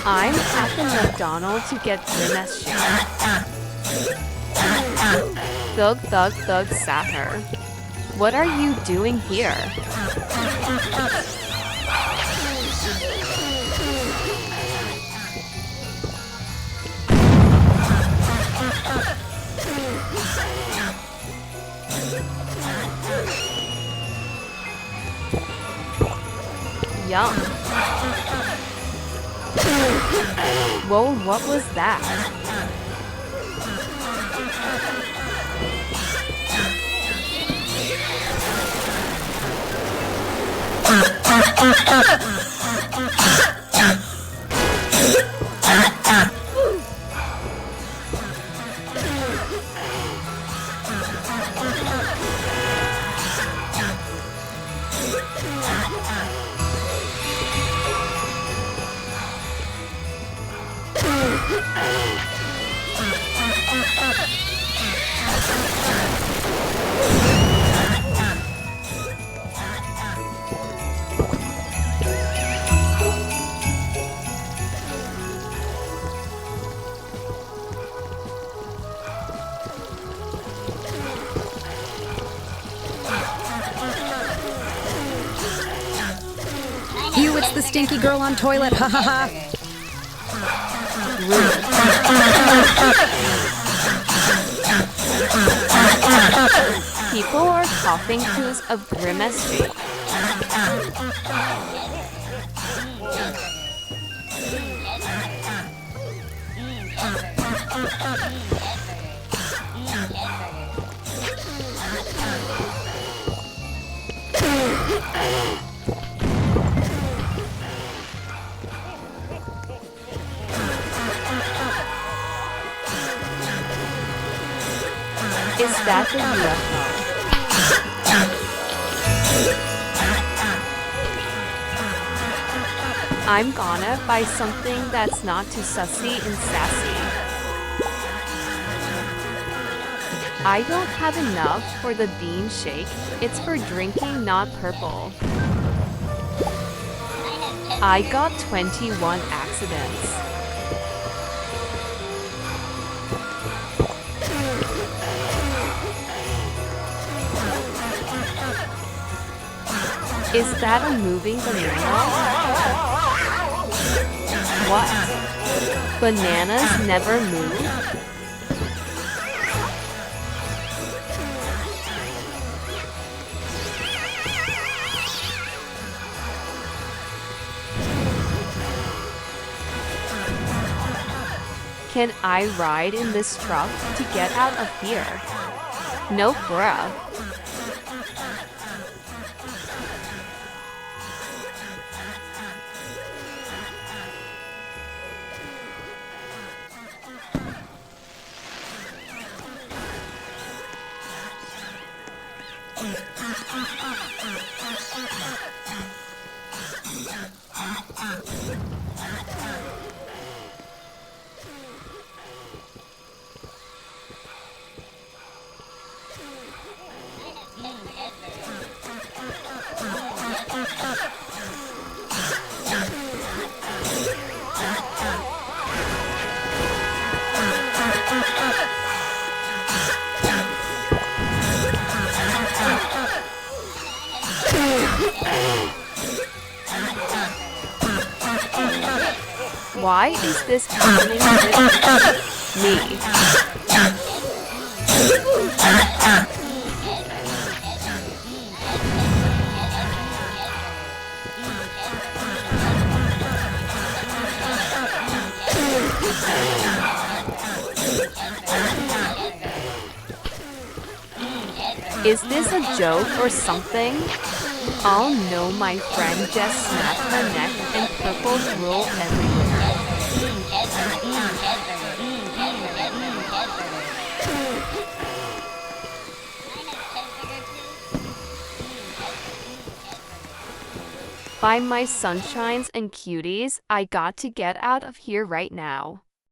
I'm at the McDonald's to get Grimace shake. Thug, thug, thug, sat her. What are you doing here? Yum. Whoa, what was that? You, it's the stinky girl on toilet, ha ha ha. People are coughing who's a Grimace shake. Is that the UFO? I'm gonna buy something that's not too sussy and sassy. I don't have enough for the bean shake. It's for drinking, not purple. I got 21 accidents. Is that a moving banana? What? Bananas never move? Can I ride in this truck to get out of here? No, bruh. Why is this happening with me? Is this a joke or something? Oh no, my friend just snapped her neck and purple drool everywhere. By my sunshines and cuties, I got to get out of here right now.